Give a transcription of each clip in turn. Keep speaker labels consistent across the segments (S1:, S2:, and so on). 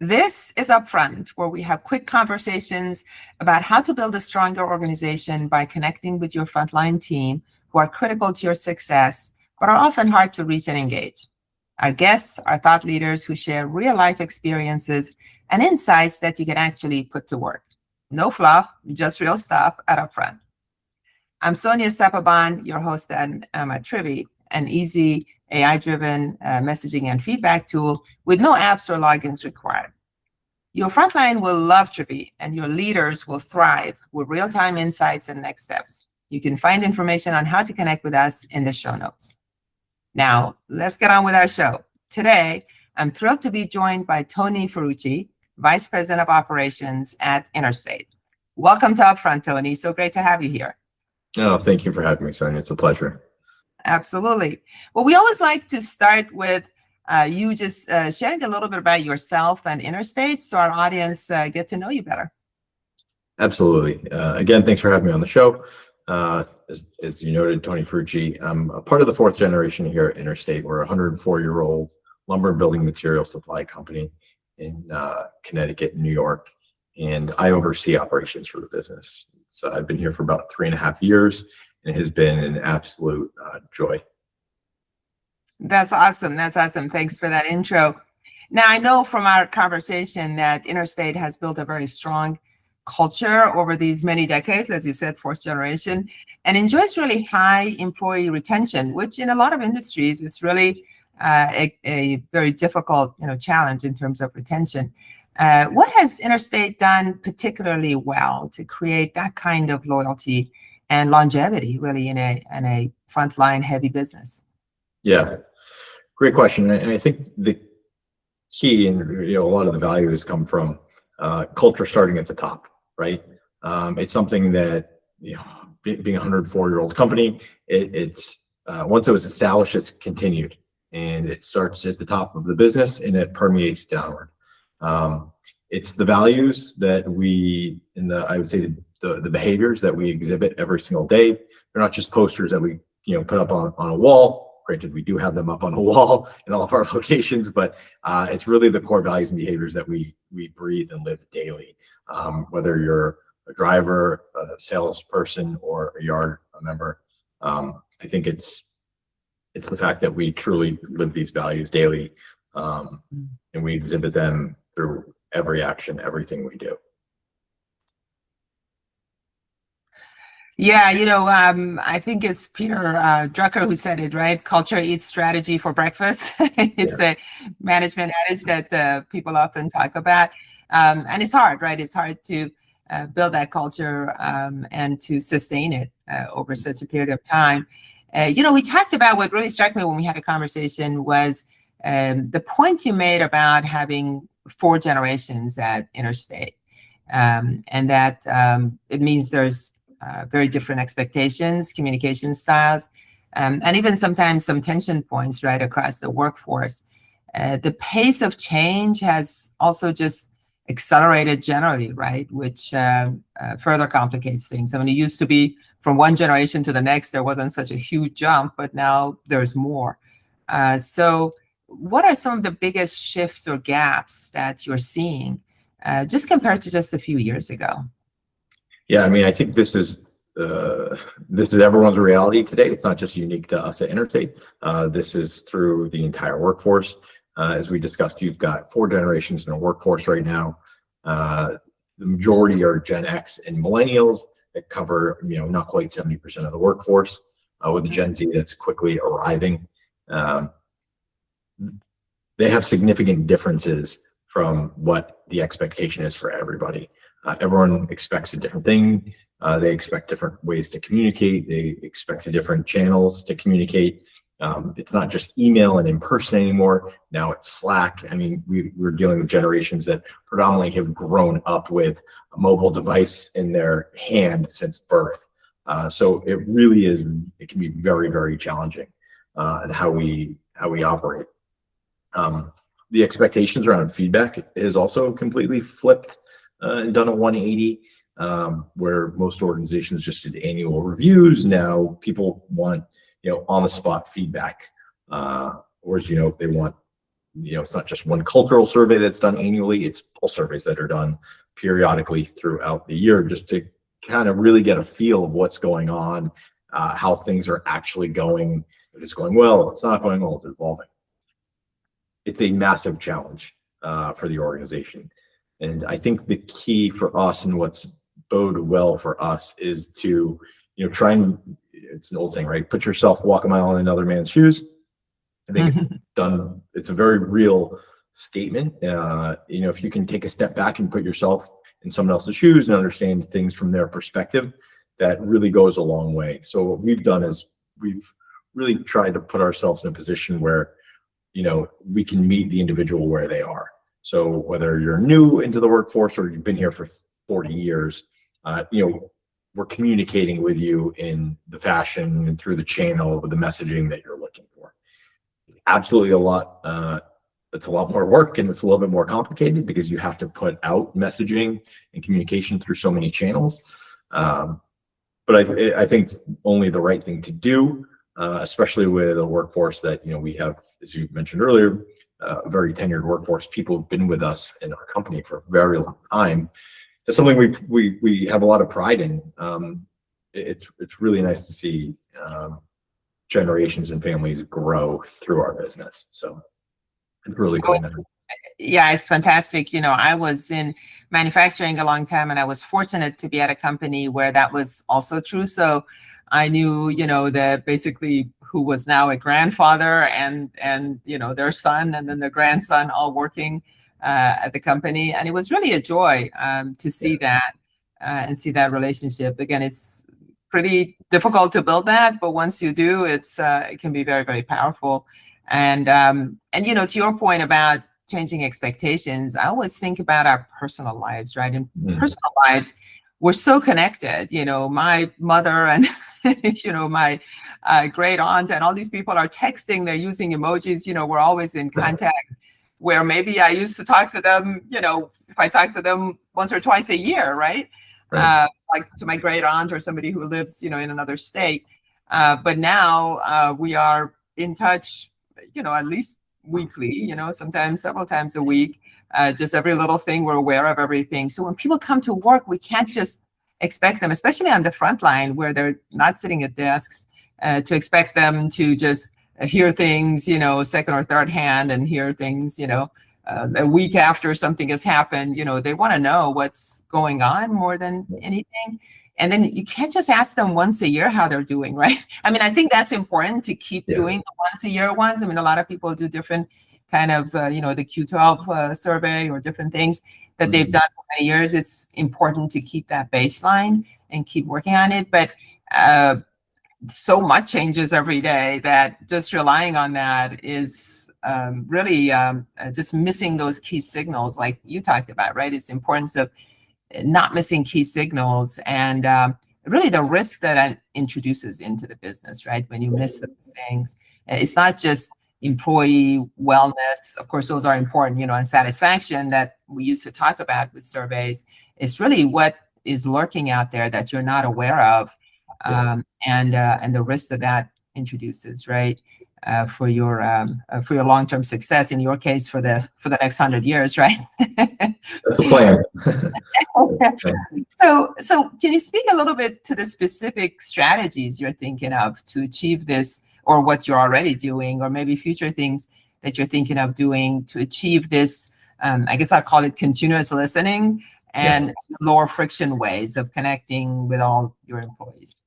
S1: This is Upfront, where we have quick conversations about how to build a stronger organization by connecting with your frontline team who are critical to your success, but are often hard to reach and engage. Our guests are thought leaders who share real-life experiences and insights that you can actually put to work. No fluff, just real stuff at Upfront. I'm Sonia Sapaban, your host at Trivi, an easy AI-driven messaging and feedback tool with no apps or logins required. Your frontline will love Trivi, and your leaders will thrive with real-time insights and next steps. You can find information on how to connect with us in the show notes. Now, let's get on with our show. Today, I'm thrilled to be joined by Tony Ferrucci, Vice President of Operations at INTERSTATE. Welcome to Upfront, Tony. So great to have you here.
S2: Oh, thank you for having me, Sonia. It's a pleasure.
S1: Absolutely. Well, we always like to start with you just sharing a little bit about yourself and INTERSTATE so our audience get to know you better.
S2: Absolutely. Again, thanks for having me on the show. As you noted, Tony Ferrucci, I'm a part of the fourth generation here at INTERSTATE. We're a 104-year-old lumber and building material supply company in Connecticut and New York, and I oversee operations for the business. So I've been here for about 3.5 years, and it has been an absolute joy.
S1: That's awesome. That's awesome. Thanks for that intro. Now, I know from our conversation that INTERSTATE has built a very strong culture over these many decades, as you said, fourth generation, and enjoys really high employee retention, which in a lot of industries is really a very difficult challenge in terms of retention. What has INTERSTATE done particularly well to create that kind of loyalty and longevity really in a frontline heavy business?
S2: Yeah, great question. And I think the key and a lot of the values come from culture starting at the top, right? It's something that being a 104-year-old company, it's once it was established, it's continued, and it starts at the top of the business and it permeates downward. It's the values that I would say the behaviors that we exhibit every single day. They're not just posters that we put up on a wall. Granted, we do have them up on a wall in all of our locations, but it's really the core values and behaviors that we breathe and live daily. Whether you're a driver, a salesperson, or a yard member, I think it's the fact that we truly live these values daily, and we exhibit them through every action, everything we do.
S1: Yeah, I think it's Peter Drucker who said it, right? Culture eats strategy for breakfast. It's a management adage that people often talk about. And it's hard, right? It's hard to build that culture and to sustain it over such a period of time. We talked about what really struck me when we had a conversation was the point you made about having 4 generations at INTERSTATE, and that it means there's very different expectations, communication styles, and even sometimes some tension points right across the workforce. The pace of change has also just accelerated generally, right, which further complicates things. I mean, it used to be from one generation to the next, there wasn't such a huge jump, but now there's more. So what are some of the biggest shifts or gaps that you're seeing just compared to just a few years ago?
S2: Yeah, I mean, I think this is everyone's reality today. It's not just unique to us at INTERSTATE. This is through the entire workforce. As we discussed, you've got 4 generations in a workforce right now. The majority are Gen X and millennials that cover, not quite 70% of the workforce, with the Gen Z that's quickly arriving. They have significant differences from what the expectation is for everybody. Everyone expects a different thing. They expect different ways to communicate. They expect different channels to communicate. It's not just email and in person anymore. Now it's Slack. I mean, we're dealing with generations that predominantly have grown up with a mobile device in their hand since birth. So it really is. It can be very, very challenging in how we operate. The expectations around feedback is also completely flipped and done a 180, where most organizations just did annual reviews. Now people want on the spot feedback, or they want it's not just one cultural survey that's done annually, it's pulse surveys that are done periodically throughout the year, just to kind of really get a feel of what's going on, how things are actually going, if it's going well, if it's not going well, it's evolving. It's a massive challenge for the organization. And I think the key for us and what's bode well for us is to, try and, it's an old saying, right? Put yourself, walk a mile in another man's shoes. I think it's a very real statement. If you can take a step back and put yourself in someone else's shoes and understand things from their perspective, that really goes a long way. So what we've done is we've really tried to put ourselves in a position where, we can meet the individual where they are. So whether you're new into the workforce or you've been here for 40 years, we're communicating with you in the fashion and through the channel with the messaging that you're looking for. Absolutely it's a lot more work, and it's a little bit more complicated because you have to put out messaging and communication through so many channels. But I think it's only the right thing to do, especially with a workforce that, we have, as you mentioned earlier, a very tenured workforce. People have been with us in our company for a very long time. It's something we have a lot of pride in. It's really nice to see generations and families grow through our business. So it's really cool.
S1: Yeah, it's fantastic. I was in manufacturing a long time, and I was fortunate to be at a company where that was also true. So I knew, basically who was now a grandfather and their son and then their grandson all working at the company. And it was really a joy to see that and see that relationship. Again, it's pretty difficult to build that, but once you do, it can be very, very powerful. And to your point about changing expectations, I always think about our personal lives, right? In personal lives, we're so connected. My mother and my great aunt and all these people are texting, they're using emojis, we're always in contact, where maybe I used to talk to them, if I talk to them once or twice a year, right? Like to my great aunt or somebody who lives, in another state. But now we are in touch, at least weekly, sometimes several times a week, just every little thing, we're aware of everything. So when people come to work, we can't just expect them, especially on the front line where they're not sitting at desks, to expect them to just hear things, second or third hand, and hear things, a week after something has happened. They want to know what's going on more than anything. And then you can't just ask them once a year how they're doing, right? I mean, I think that's important to keep doing the once a year ones. I mean, a lot of people do different kind of, the Q12 survey or different things that they've done for many years. It's important to keep that baseline and keep working on it. But so much changes every day that just relying on that is really just missing those key signals like you talked about, right? It's the importance of not missing key signals and really the risk that introduces into the business, right? When you miss those things, it's not just employee wellness. Of course, those are important, and satisfaction that we used to talk about with surveys. It's really what is lurking out there that you're not aware of, and the risk that introduces, right? For your long-term success, in your case, for the next 100 years, right?
S2: That's a plan.
S1: So can you speak a little bit to the specific strategies you're thinking of to achieve this, or what you're already doing, or maybe future things that you're thinking of doing to achieve this? I guess I'll call it continuous listening and lower friction ways of connecting with all your employees.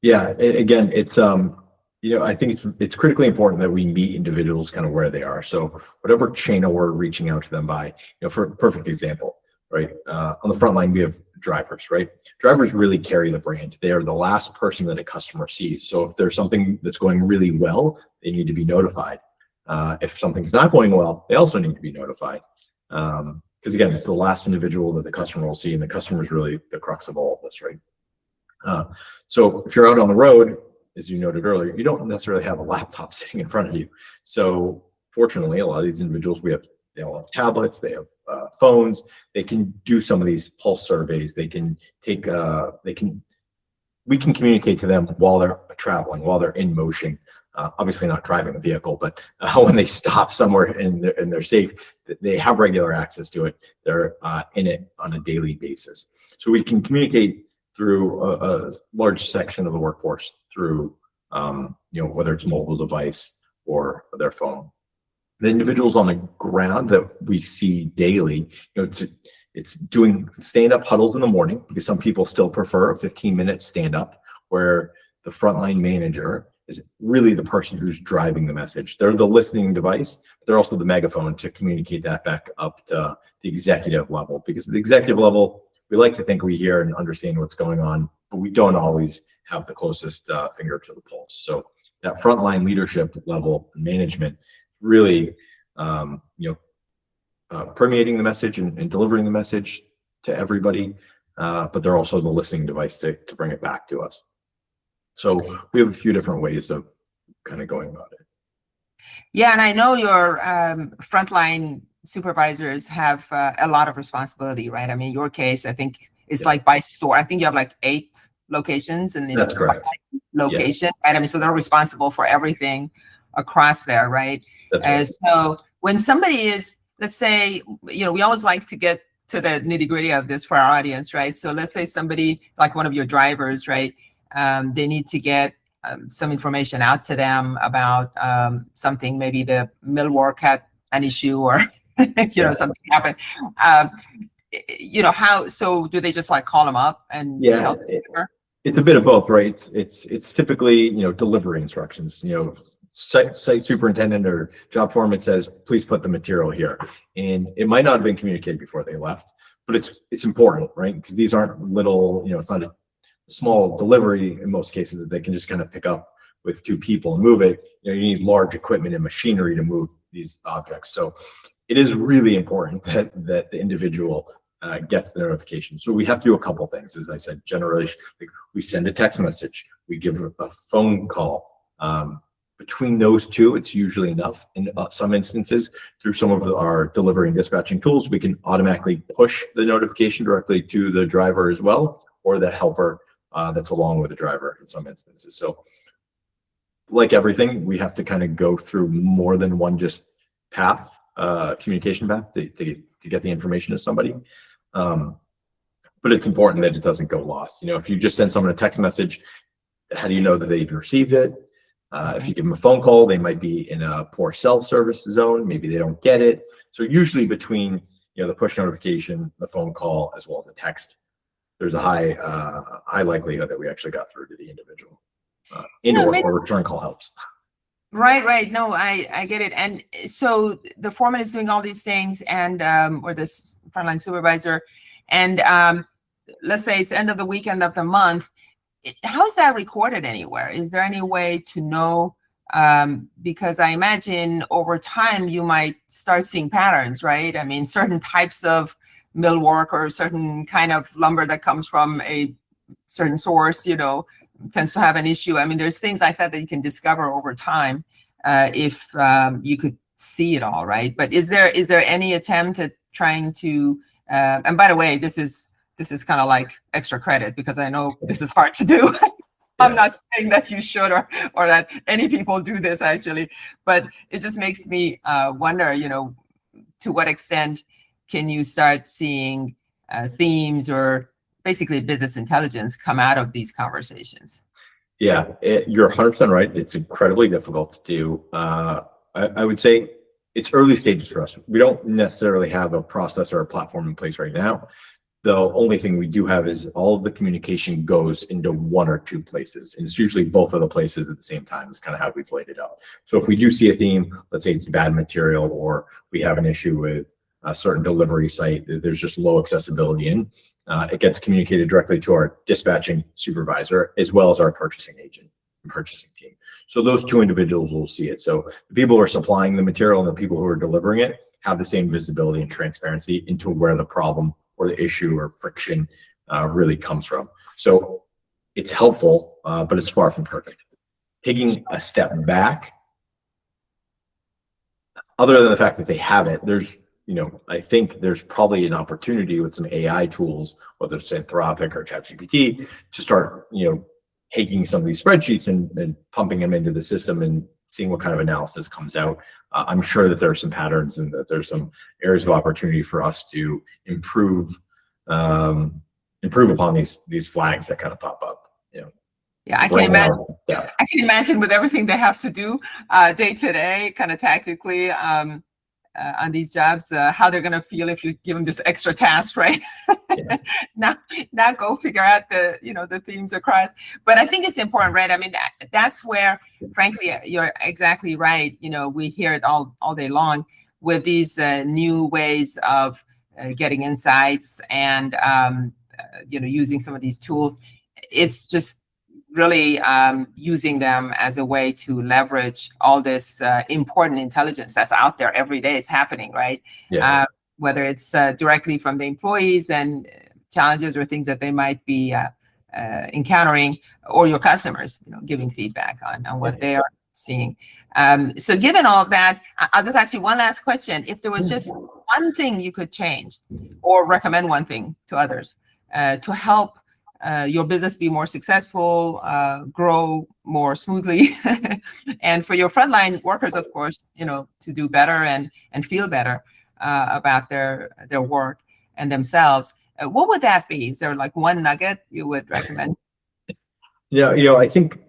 S1: Yeah,
S2: again, it's I think it's critically important that we meet individuals kind of where they are. So whatever channel we're reaching out to them by, for a perfect example, right? On the front line, we have drivers, right? Drivers really carry the brand. They are the last person that a customer sees. So if there's something that's going really well, they need to be notified. If something's not going well, they also need to be notified. Because again, it's the last individual that the customer will see, and the customer is really the crux of all of this, right? So if you're out on the road, as you noted earlier, you don't necessarily have a laptop sitting in front of you. So fortunately, a lot of these individuals, they all have tablets, they have phones, they can do some of these pulse surveys. We can communicate to them while they're traveling, while they're in motion. obviously not driving the vehicle, but when they stop somewhere and they're safe, they have regular access to it. They're in it on a daily basis. So we can communicate through a large section of the workforce through, whether it's mobile device or their phone. The individuals on the ground that we see daily, it's doing stand-up huddles in the morning, because some people still prefer a 15-minute stand-up, where the frontline manager is really the person who's driving the message. They're the listening device. They're also the megaphone to communicate that back up to the executive level, because at the executive level, we like to think we hear and understand what's going on, but we don't always have the closest finger to the pulse. So that frontline leadership level management really, permeating the message and delivering the message to everybody, but they're also the listening device to bring it back to us. So we have a few different ways of kind of going about it.
S1: Yeah, and I know your frontline supervisors have a lot of responsibility, right? I mean, your case, I think it's like by store. I think you have like 8 locations, and it's
S2: That's correct.
S1: By location, right? I mean, so they're responsible for everything across there, right?
S2: That's right.
S1: So when somebody is, let's say, we always like to get to the nitty gritty of this for our audience, right? So let's say somebody like one of your drivers, right? They need to get some information out to them about something, maybe the millwork had an issue, or something happened. So do they just like call them up and tell them?
S2: It's a bit of both, right? It's typically delivery instructions. Site superintendent or job foreman says, please put the material here, and it might not have been communicated before they left, but it's important, right? Because these aren't little, it's not a small delivery in most cases that they can just kind of pick up with 2 people and move it. You need large equipment and machinery to move these objects. So it is really important that the individual gets the notification. So we have to do a couple things. As I said, generally, like we send a text message, we give a phone call. Between those 2, it's usually enough. In some instances, through some of our delivery and dispatching tools, we can automatically push the notification directly to the driver as well, or the helper that's along with the driver in some instances. So like everything, we have to kind of go through more than one just path, communication path to get the information to somebody. But it's important that it doesn't go lost. If you just send someone a text message, how do you know that they've received it? If you give them a phone call, they might be in a poor cell service zone. Maybe they don't get it. So usually between the push notification, the phone call, as well as the text, there's a high likelihood that we actually got through to the individual. Or return call helps.
S1: Right. No, I get it. And so the foreman is doing all these things, and or this frontline supervisor, and let's say it's end of the week, end of the month. How is that recorded anywhere? Is there any way to know? Because I imagine over time you might start seeing patterns, right? I mean, certain types of millwork or certain kind of lumber that comes from a certain source, tends to have an issue. I mean, there's things like that you can discover over time if you could see it all, right? But is there any attempt at trying to? And by the way, this is kind of like extra credit, because I know this is hard to do. I'm not saying that you should or that any people do this actually, but it just makes me wonder, to what extent can you start seeing themes or basically business intelligence come out of these conversations?
S2: Yeah, you're 100% right. It's incredibly difficult to do. I would say it's early stages for us. We don't necessarily have a process or a platform in place right now. The only thing we do have is all of the communication goes into 1 or 2 places, and it's usually both of the places at the same time. Is kind of how we've laid it out. So if we do see a theme, let's say it's bad material, or we have an issue with a certain delivery site, there's just low accessibility in, it gets communicated directly to our dispatching supervisor as well as our purchasing agent and purchasing team. So those 2 individuals will see it. So the people who are supplying the material and the people who are delivering it have the same visibility and transparency into where the problem or the issue or friction really comes from. So it's helpful, but it's far from perfect. Taking a step back, other than the fact that they have it, there's, I think there's probably an opportunity with some AI tools, whether it's Anthropic or ChatGPT, to start, taking some of these spreadsheets and pumping them into the system and seeing what kind of analysis comes out. I'm sure that there are some patterns and that there's some areas of opportunity for us to improve upon these flags that kind of pop up.
S1: Yeah, I can imagine. Yeah. I can imagine with everything they have to do day to day, kind of tactically on these jobs, how they're going to feel if you give them this extra task, right? now go figure out the themes across. But I think it's important, right? I mean, that's where, frankly, you're exactly right. We hear it all day long with these new ways of getting insights and using some of these tools. It's just really using them as a way to leverage all this important intelligence that's out there every day. It's happening, right? Yeah. Whether it's directly from the employees and challenges or things that they might be encountering, or your customers, giving feedback on what they are seeing. So given all of that, I'll just ask you one last question. If there was just one thing you could change or recommend one thing to others to help your business be more successful, grow more smoothly, and for your frontline workers, of course, to do better and feel better about their work and themselves, what would that be? Is there like one nugget you would recommend?
S2: Yeah, I think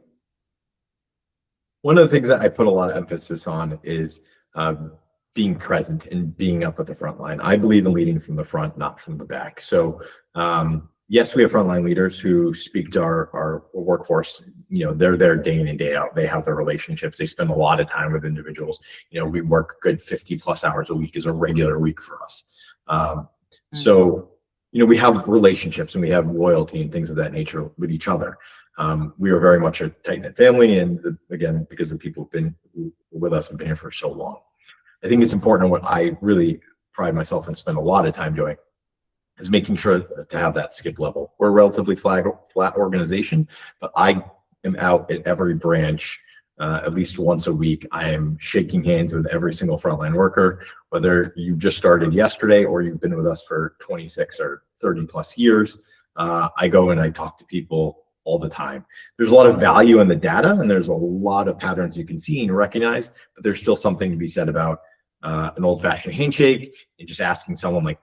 S2: one of the things that I put a lot of emphasis on is being present and being up at the front line. I believe in leading from the front, not from the back. So yes, we have frontline leaders who speak to our workforce. They're there day in and day out. They have their relationships. They spend a lot of time with individuals. We work a good 50+ hours a week is a regular week for us. So, we have relationships and we have loyalty and things of that nature with each other. We are very much a tight-knit family. And again, because the people who've been with us have been here for so long. I think it's important. What I really pride myself and spend a lot of time doing is making sure to have that skip level. We're a relatively flat organization, but I am out at every branch at least once a week. I am shaking hands with every single frontline worker, whether you just started yesterday or you've been with us for 26 or 30+ years. I go and I talk to people all the time. There's a lot of value in the data, and there's a lot of patterns you can see and recognize, but there's still something to be said about an old-fashioned handshake and just asking someone like,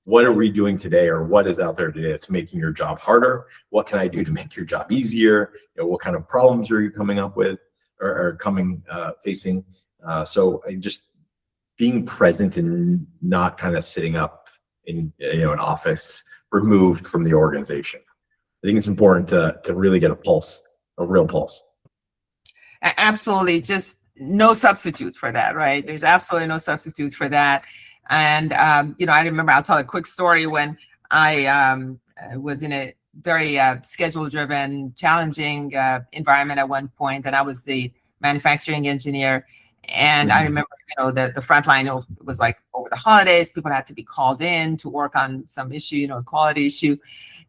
S2: what are we doing today, or what is out there today that's making your job harder? What can I do to make your job easier? What kind of problems are you coming up with or facing? So just being present and not kind of sitting up in an office removed from the organization. I think it's important to really get a real pulse.
S1: Absolutely. Just no substitute for that, right? There's absolutely no substitute for that. And, I remember, I'll tell a quick story when I was in a very schedule-driven, challenging environment at one point, and I was the manufacturing engineer. And I remember, the front line was like over the holidays, people had to be called in to work on some issue, quality issue.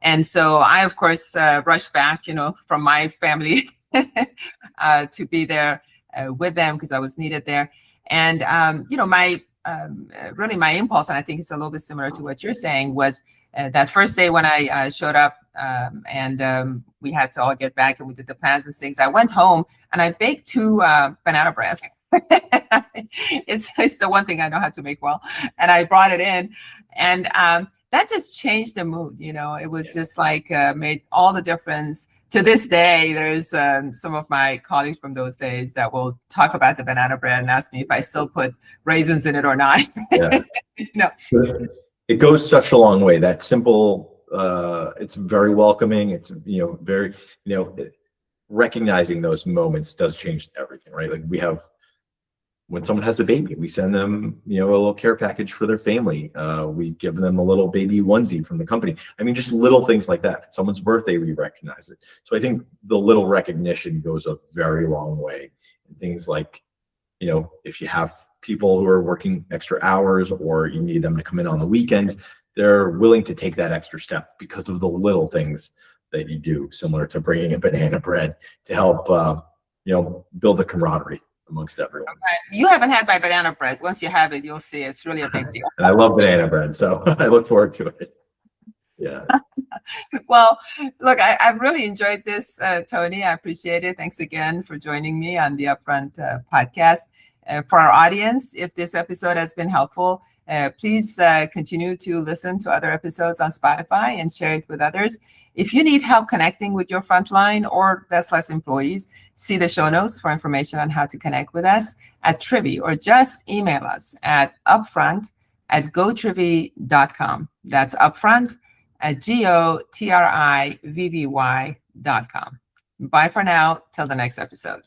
S1: And so I, of course, rushed back, from my family to be there with them because I was needed there. And, really my impulse, and I think it's a little bit similar to what you're saying, was that first day when I showed up and we had to all get back and we did the plans and things, I went home and I baked 2 banana breads. It's the one thing I know how to make well. And I brought it in, and that just changed the mood. It was just like made all the difference. To this day, there's some of my colleagues from those days that will talk about the banana bread and ask me if I still put raisins in it or not.
S2: Yeah. It goes such a long way. That simple, it's very welcoming. It's, very, recognizing those moments does change everything, right? Like when someone has a baby, we send them, a little care package for their family. We give them a little baby onesie from the company. I mean, just little things like that. If it's someone's birthday, we recognize it. So I think the little recognition goes a very long way. And things like, if you have people who are working extra hours or you need them to come in on the weekends, they're willing to take that extra step because of the little things that you do, similar to bringing a banana bread to help, build the camaraderie amongst everyone.
S1: You haven't had my banana bread. Once you have it, you'll see it's really a big deal.
S2: And I love banana bread, so I look forward to it. Yeah.
S1: Well, look, I've really enjoyed this, Tony. I appreciate it. Thanks again for joining me on the Upfront podcast. For our audience, if this episode has been helpful, please continue to listen to other episodes on Spotify and share it with others. If you need help connecting with your frontline or Best Less employees, see the show notes for information on how to connect with us at Trivy, or just email us at upfront@gotrivy.com. That's upfront@gotrivy.com. Bye for now. Till the next episode.